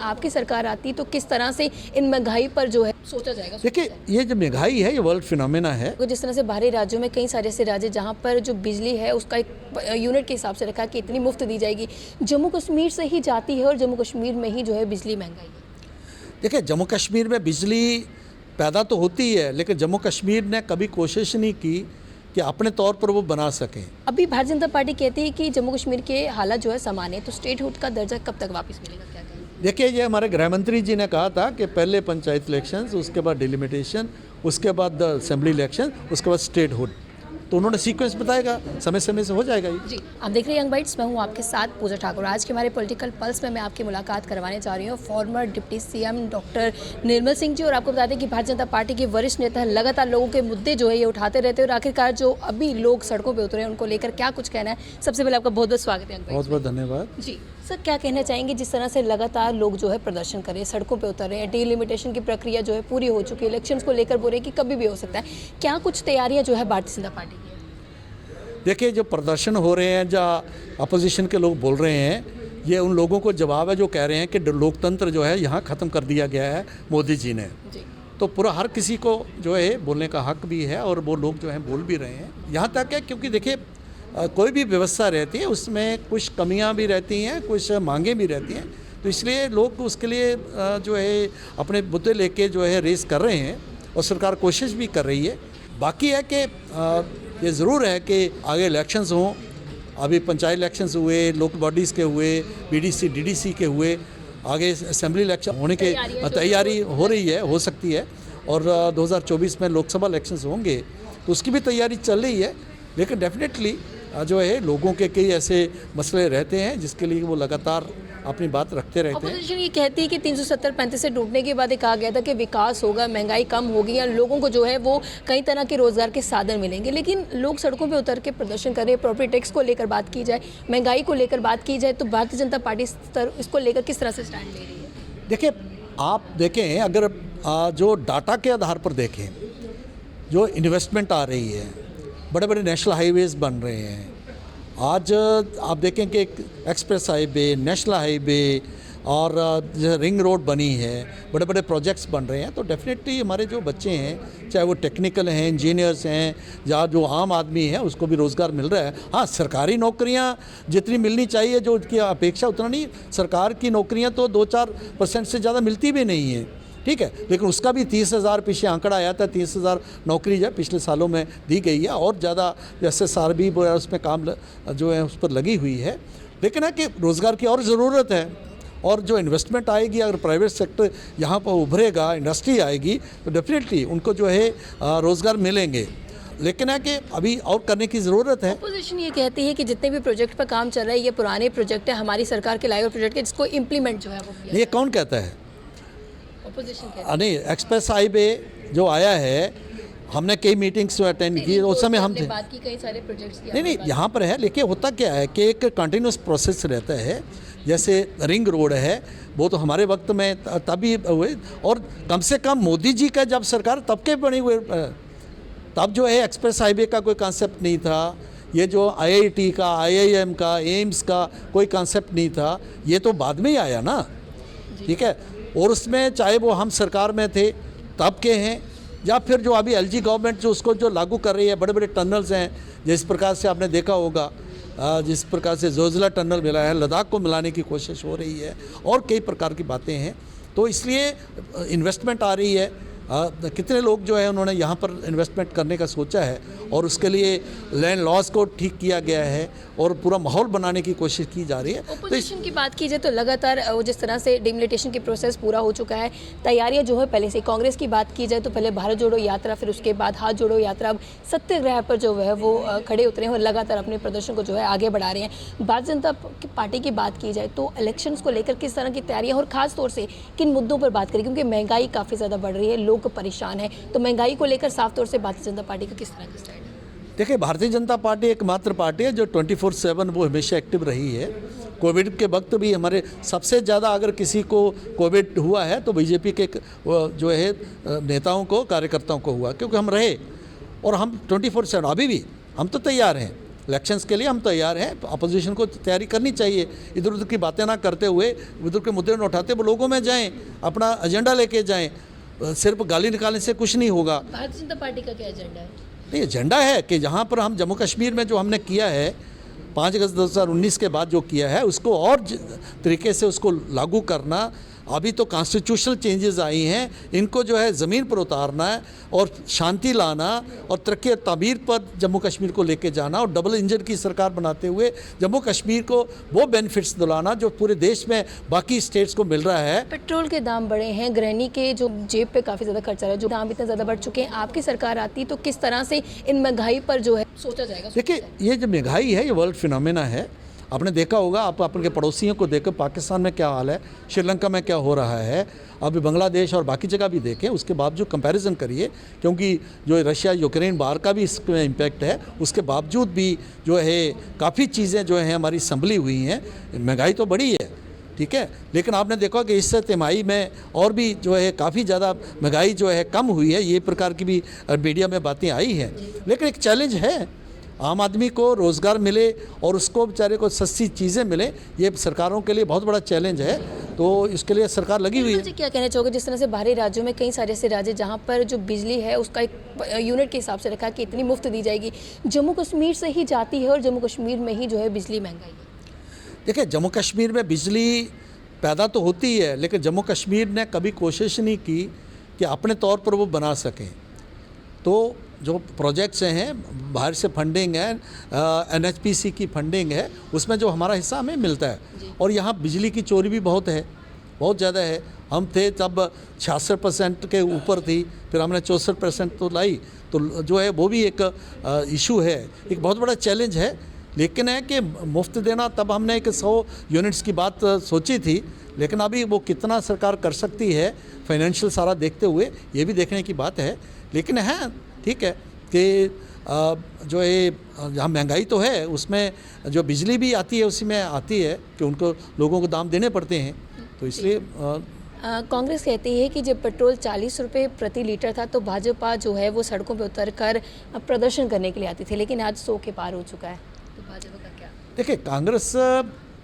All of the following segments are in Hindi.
आपकी सरकार आती तो किस तरह से इन महंगाई पर जो है सोचा जाएगा? देखिए, ये जो महंगाई है ये वर्ल्ड फिनोमेना है। तो जिस तरह से बाहरी राज्यों में कई सारे ऐसे राज्य जहाँ पर जो बिजली है उसका एक यूनिट के हिसाब से रखा है कि इतनी मुफ्त दी जाएगी, जम्मू कश्मीर से ही जाती है और जम्मू कश्मीर में ही जो है बिजली महंगाई है। देखिए, जम्मू कश्मीर में बिजली पैदा तो होती है, लेकिन जम्मू कश्मीर ने कभी कोशिश नहीं की कि अपने तौर पर वो बना सकें। अभी भारतीय जनता पार्टी कहती है कि जम्मू कश्मीर के हालात जो है सामान्य है, तो स्टेटहुड का दर्जा कब तक वापस मिलेगा, क्या कहेंगे? देखिए, ये हमारे गृह मंत्री जी ने कहा था कि पहले पंचायत इलेक्शंस, उसके बाद डिलिमिटेशन, उसके बाद असेंबली इलेक्शन, उसके बाद स्टेटहुड। तो उन्होंने सीक्वेंस बताएगा, समय समय से हो जाएगा ये। जी, आप देख रहे हैं यंग बाइट्स, मैं हूँ आपके साथ पूजा ठाकुर। आज के हमारे पॉलिटिकल पल्स में मैं आपकी मुलाकात करवाने जा रही हूँ farmer deputy CM doctor Nirmal Singh ji. और आपको बता दें कि भारतीय जनता पार्टी के वरिष्ठ नेता लगातार लोगों के मुद्दे जो है ये उठाते रहते हैं और आखिरकार जो अभी लोग सड़कों पर उतरे हैं उनको लेकर क्या कुछ कहना है। सबसे पहले आपका बहुत बहुत स्वागत है। बहुत बहुत धन्यवाद। जी सर, क्या कहना चाहेंगे जिस तरह से लगातार लोग जो है प्रदर्शन कर रहे हैं, सड़कों पे उतर रहे हैं, डिलिमिटेशन की प्रक्रिया जो है पूरी हो चुकी है, इलेक्शंस को लेकर बोल रहे हैं कि कभी भी हो सकता है, क्या कुछ तैयारियां जो है भारतीय जनता पार्टी की? देखिए, जो प्रदर्शन हो रहे हैं, जहाँ अपोजिशन के लोग बोल रहे हैं, ये उन लोगों को जवाब है जो कह रहे हैं कि लोकतंत्र जो है यहाँ ख़त्म कर दिया गया है मोदी जी ने। जी। तो पूरा हर किसी को जो है बोलने का हक भी है और वो लोग जो हैं बोल भी रहे हैं। यहाँ तक है क्योंकि देखिए, कोई भी व्यवस्था रहती है उसमें कुछ कमियां भी रहती हैं, कुछ मांगें भी रहती हैं, तो इसलिए लोग उसके लिए जो है अपने मुद्दे लेके जो है रेस कर रहे हैं और सरकार कोशिश भी कर रही है। बाकी है कि ये ज़रूर है कि आगे इलेक्शंस हों। अभी पंचायत इलेक्शंस हुए, लोकल बॉडीज़ के हुए, बीडीसी डीडीसी के हुए, आगे असेंबली इलेक्शन होने के तैयारी हो रही है, हो सकती है, और 2024 में लोकसभा इलेक्शंस होंगे तो उसकी भी तैयारी चल रही है। लेकिन डेफिनेटली जो है लोगों के कई ऐसे मसले रहते हैं जिसके लिए वो लगातार अपनी बात रखते रहते हैं। अपोजिशन ये कहती है कि 370-35 से टूटने के बाद कहा गया था कि विकास होगा, महंगाई कम होगी या लोगों को जो है वो कई तरह के रोजगार के साधन मिलेंगे, लेकिन लोग सड़कों पे उतर के प्रदर्शन कर रहे हैं। प्रॉपर्टी टैक्स को लेकर बात की जाए, महंगाई को लेकर बात की जाए, तो भारतीय जनता पार्टी इसको लेकर किस तरह से स्टैंड ले रही है? देखिए, आप देखें, अगर जो डाटा के आधार पर देखें, जो इन्वेस्टमेंट आ रही है, बड़े बड़े नेशनल हाईवेज़ बन रहे हैं। आज आप देखें कि एक्सप्रेस हाईवे, नेशनल हाईवे और रिंग रोड बनी है, बड़े बड़े प्रोजेक्ट्स बन रहे हैं, तो डेफिनेटली हमारे जो बच्चे हैं, चाहे वो टेक्निकल हैं, इंजीनियर्स हैं, या जो आम आदमी है उसको भी रोज़गार मिल रहा है। हाँ, सरकारी नौकरियां जितनी मिलनी चाहिए जो उसकी अपेक्षा उतना नहीं, सरकार की नौकरियां तो 2-4% से ज़्यादा मिलती भी नहीं है, ठीक है, लेकिन उसका भी 30,000 पीछे आंकड़ा आया था, 30,000 नौकरी जो पिछले सालों में दी गई है, और ज़्यादा जैसे सार भी उसमें काम जो है उस पर लगी हुई है। लेकिन है कि रोज़गार की और ज़रूरत है, और जो इन्वेस्टमेंट आएगी, अगर प्राइवेट सेक्टर यहाँ पर उभरेगा, इंडस्ट्री आएगी, तो डेफिनेटली उनको जो है रोज़गार मिलेंगे। लेकिन है कि अभी और करने की ज़रूरत है। अपोजिशन ये कहती है कि जितने भी प्रोजेक्ट पर काम चल रहा है ये पुराने प्रोजेक्ट है, हमारी सरकार के लाए हुए प्रोजेक्ट है, जिसको इम्प्लीमेंट जो है वो ये कौन कहता है? नहीं, एक्सप्रेस हाईवे जो आया है, हमने कई मीटिंग्स अटेंड की, उस समय हम बात की, कई सारे प्रोजेक्ट्स नहीं यहाँ पर है। लेकिन होता क्या है कि एक कंटिन्यूस प्रोसेस रहता है। जैसे रिंग रोड है, वो तो हमारे वक्त में तभी हुए, और कम से कम मोदी जी का जब सरकार तब के बने हुए, तब जो है एक्सप्रेस हाईवे का कोई कॉन्सेप्ट नहीं था। ये जो IIT का, IIM का, एम्स का कोई कॉन्सेप्ट नहीं था, ये तो बाद में ही आया ना, ठीक है। और उसमें चाहे वो हम सरकार में थे तब के हैं, या फिर जो अभी LG गवर्नमेंट जो उसको जो लागू कर रही है, बड़े बड़े टनल्स हैं, जिस प्रकार से आपने देखा होगा, जिस प्रकार से जोजिला टनल मिला है, लद्दाख को मिलाने की कोशिश हो रही है, और कई प्रकार की बातें हैं। तो इसलिए इन्वेस्टमेंट आ रही है। कितने लोग जो है उन्होंने यहाँ पर इन्वेस्टमेंट करने का सोचा है, और उसके लिए लैंड लॉस को ठीक किया गया है और पूरा माहौल बनाने की कोशिश की जा रही है। ओपोजिशन की बात की जाए तो लगातार जिस तरह से डिमिलिटेशन की प्रोसेस पूरा हो चुका है, तैयारियां जो है पहले से। कांग्रेस की बात की जाए तो पहले भारत जोड़ो यात्रा, फिर उसके बाद हाथ जोड़ो यात्रा, अब सत्याग्रह पर जो है वो खड़े उतरे हैं और लगातार अपने प्रदर्शन को जो है आगे बढ़ा रहे हैं। भारतीय जनता पार्टी की बात की जाए तो इलेक्शंस को लेकर किस तरह की तैयारियां, और खास तौर से किन मुद्दों पर बात करें, क्योंकि महंगाई काफ़ी ज़्यादा बढ़ रही है, लोग परेशान है, तो महंगाई को लेकर साफ तौर से भारतीय जनता पार्टी का किस तरह का स्टैंड है? देखिए, भारतीय जनता पार्टी एकमात्र पार्टी है जो 24/7 वो हमेशा एक्टिव रही है। कोविड के वक्त भी हमारे सबसे ज़्यादा अगर किसी को कोविड हुआ है तो बीजेपी के जो है नेताओं को, कार्यकर्ताओं को हुआ, क्योंकि हम रहे, और हम 24/7 अभी भी हम तो तैयार हैं। इलेक्शंस के लिए हम तैयार हैं। अपोजिशन को तैयारी करनी चाहिए, इधर उधर की बातें ना करते हुए, इधर के मुद्दे न उठाते, वो लोगों में जाएं, अपना एजेंडा लेके जाएं। सिर्फ गाली निकालने से कुछ नहीं होगा। भारतीय जनता पार्टी का क्या एजेंडा है? नहीं, एजेंडा है कि जहाँ पर हम जम्मू कश्मीर में जो हमने किया है 5 अगस्त 2019 के बाद जो किया है उसको और तरीके से उसको लागू करना। अभी तो कॉन्स्टिट्यूशनल चेंजेस आई हैं, इनको जो है ज़मीन पर उतारना है और शांति लाना और तरक्की और तामीर पर जम्मू कश्मीर को लेके जाना और डबल इंजन की सरकार बनाते हुए जम्मू कश्मीर को वो बेनिफिट्स दिलाना जो पूरे देश में बाकी स्टेट्स को मिल रहा है। पेट्रोल के दाम बढ़े हैं, गृहिणी के जो जेब पे काफ़ी ज़्यादा खर्चा है, जो दाम इतने ज़्यादा बढ़ चुके हैं, आपकी सरकार आती तो किस तरह से इन महंगाई पर जो है सोचा जाएगा? देखिए, ये जो महंगाई है ये वर्ल्ड फिनोमेना है। आपने देखा होगा, आप अपने पड़ोसियों को देखो, पाकिस्तान में क्या हाल है, श्रीलंका में क्या हो रहा है, अभी बांग्लादेश और बाकी जगह भी देखें, उसके बावजूद कंपैरिजन करिए, क्योंकि जो रशिया यूक्रेन बाहर का भी इसमें इम्पैक्ट है, उसके बावजूद भी जो है काफ़ी चीज़ें जो हैं हमारी संभली हुई हैं। महंगाई तो बढ़ी है, ठीक है, लेकिन आपने देखा कि इस तिमाही में और भी जो है काफ़ी ज़्यादा महंगाई जो है कम हुई है, ये प्रकार की भी मीडिया में बातें आई हैं। लेकिन एक चैलेंज है, आम आदमी को रोज़गार मिले और उसको बेचारे को सस्ती चीज़ें मिले, ये सरकारों के लिए बहुत बड़ा चैलेंज है। तो इसके लिए सरकार लगी हुई है। जी, क्या कहना चाहोगे, जिस तरह से बाहरी राज्यों में कई सारे ऐसे राज्य जहाँ पर जो बिजली है उसका एक यूनिट के हिसाब से रखा है कि इतनी मुफ्त दी जाएगी, जम्मू कश्मीर से ही जाती है और जम्मू कश्मीर में ही जो है बिजली महंगाई है? देखिए, जम्मू कश्मीर में बिजली पैदा तो होती है, लेकिन जम्मू कश्मीर ने कभी कोशिश नहीं की कि अपने तौर पर वो बना सकें। तो जो प्रोजेक्ट्स हैं, बाहर से फंडिंग है, NHPC की फंडिंग है, उसमें जो हमारा हिस्सा हमें मिलता है। और यहाँ बिजली की चोरी भी बहुत है, बहुत ज़्यादा है। हम थे तब 66% के ऊपर थी, फिर हमने 64% तो लाई, तो जो है वो भी एक इशू है, एक बहुत बड़ा चैलेंज है। लेकिन है कि मुफ्त देना, तब हमने एक 100 यूनिट्स की बात सोची थी, लेकिन अभी वो कितना सरकार कर सकती है फाइनेंशियल सारा देखते हुए, ये भी देखने की बात है। लेकिन है ठीक है कि जो ये जहाँ महंगाई तो है, उसमें जो बिजली भी आती है उसी में आती है कि उनको लोगों को दाम देने पड़ते हैं, तो इसलिए कांग्रेस कहती है कि जब पेट्रोल 40 रुपये प्रति लीटर था तो भाजपा जो है वो सड़कों पर उतर कर प्रदर्शन करने के लिए आती थी, लेकिन आज 100 के पार हो चुका है, तो भाजपा का क्या? देखिए, कांग्रेस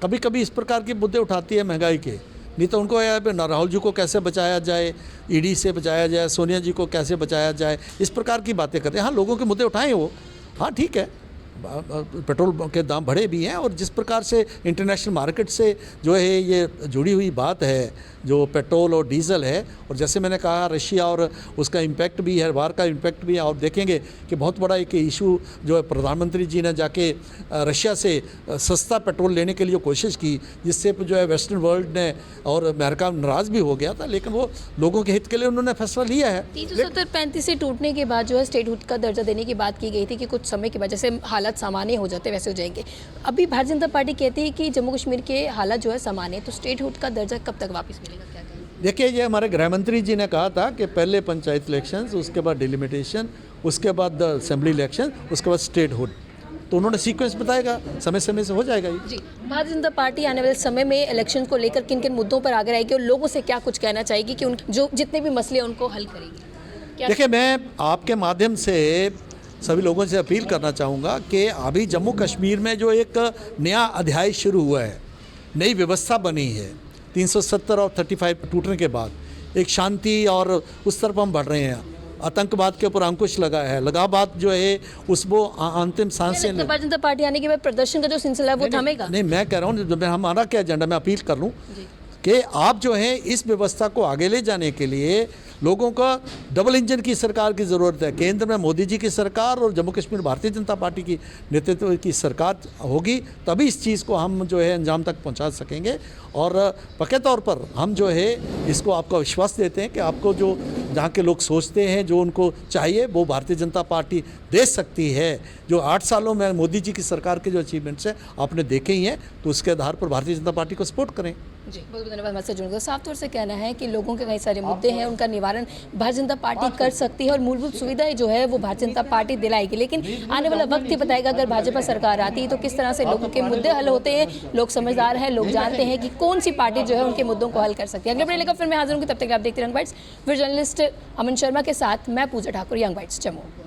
कभी कभी इस प्रकार के मुद्दे उठाती है महंगाई के, नहीं तो उनको राहुल जी को कैसे बचाया जाए, ईडी से बचाया जाए, सोनिया जी को कैसे बचाया जाए, इस प्रकार की बातें करते हैं। हाँ, लोगों के मुद्दे उठाएं वो, हाँ ठीक है, पेट्रोल के दाम बढ़े भी हैं और जिस प्रकार से इंटरनेशनल मार्केट से जो है ये जुड़ी हुई बात है, जो पेट्रोल और डीजल है, और जैसे मैंने कहा रशिया और उसका इम्पैक्ट भी है, बाहर का इम्पैक्ट भी है। और देखेंगे कि बहुत बड़ा एक इशू जो है, प्रधानमंत्री जी ने जाके रशिया से सस्ता पेट्रोल लेने के लिए कोशिश की, जिससे जो है वेस्टर्न वर्ल्ड ने और अमेरिका नाराज़ भी हो गया था, लेकिन वो लोगों के हित के लिए उन्होंने फैसला लिया है। 370-35 से टूटने के बाद जो है स्टेटहुड का दर्जा देने की बात की गई थी कि कुछ समय के बाद जैसे हालात सामान्य हो जाते वैसे हो जाएंगे। अभी भारतीय जनता पार्टी कहती है कि जम्मू कश्मीर के हालात जो है सामान्य, तो स्टेटहुड का दर्जा कब तक वापस मिलेगा, क्या कहेंगे? देखिए, ये हमारे गृह मंत्री जी ने कहा था कि पहले पंचायत इलेक्शंस, उसके बाद डिलिमिटेशन, उसके बाद असेंबली इलेक्शन, उसके बाद स्टेटहुड, तो उन्होंने सीक्वेंस बताएगा, समय समय से हो जाएगा ये। जी, भारतीय जनता पार्टी आने वाले समय में इलेक्शन को लेकर किन किन मुद्दों पर आगे आएगी और लोगों से क्या कुछ कहना चाहेगी कि उन जो जितने भी मसले हैं उनको हल करेगी? देखिए, मैं आपके माध्यम से सभी लोगों से अपील करना चाहूँगा कि अभी जम्मू कश्मीर में जो एक नया अध्याय शुरू हुआ है, नई व्यवस्था बनी है, 370 और 35 टूटने के बाद एक शांति और उस तरफ हम बढ़ रहे हैं। आतंकवाद के ऊपर अंकुश लगा है, लगाबाद जो है उस वो अंतिम सांस से। भारतीय जनता पार्टी आने के बाद प्रदर्शन का जो सिलसिला है वो थमेगा? नहीं, मैं कह रहा हूँ हमारा क्या एजेंडा, मैं अपील कर लूँ कि आप जो है इस व्यवस्था को आगे ले जाने के लिए लोगों का डबल इंजन की सरकार की ज़रूरत है। केंद्र में मोदी जी की सरकार और जम्मू कश्मीर भारतीय जनता पार्टी की नेतृत्व की सरकार होगी, तभी इस चीज़ को हम जो है अंजाम तक पहुंचा सकेंगे। और पक्के तौर पर हम जो है इसको आपको विश्वास देते हैं कि आपको जो जहाँ के लोग सोचते हैं, जो उनको चाहिए, वो भारतीय जनता पार्टी दे सकती है। जो 8 सालों में मोदी जी की सरकार के जो अचीवमेंट्स हैं आपने देखे ही हैं, तो उसके आधार पर भारतीय जनता पार्टी को सपोर्ट करें। जी, बहुत बहुत धन्यवाद। हमारे से जुड़कर साफ तौर से कहना है कि लोगों के कई सारे मुद्दे हैं, उनका निवारण भारतीय जनता पार्टी कर सकती है और मूलभूत सुविधाएं जो है वो भारतीय जनता पार्टी दिलाएगी। लेकिन आने वाला वक्त ही बताएगा, अगर भाजपा सरकार आती है तो किस तरह से लोगों के मुद्दे हल होते हैं। लोग समझदार हैं, लोग जानते हैं कि कौन सी पार्टी जो है उनके मुद्दों को हल कर सकती है। अगले लेकर फिर मैं हाजिर हूँ, तब तक आप देखते रहिए यंग बाइट्स। फिर जर्नलिस्ट अमन शर्मा के साथ मैं पूजा ठाकुर, यंग बाइट्स जम्मू।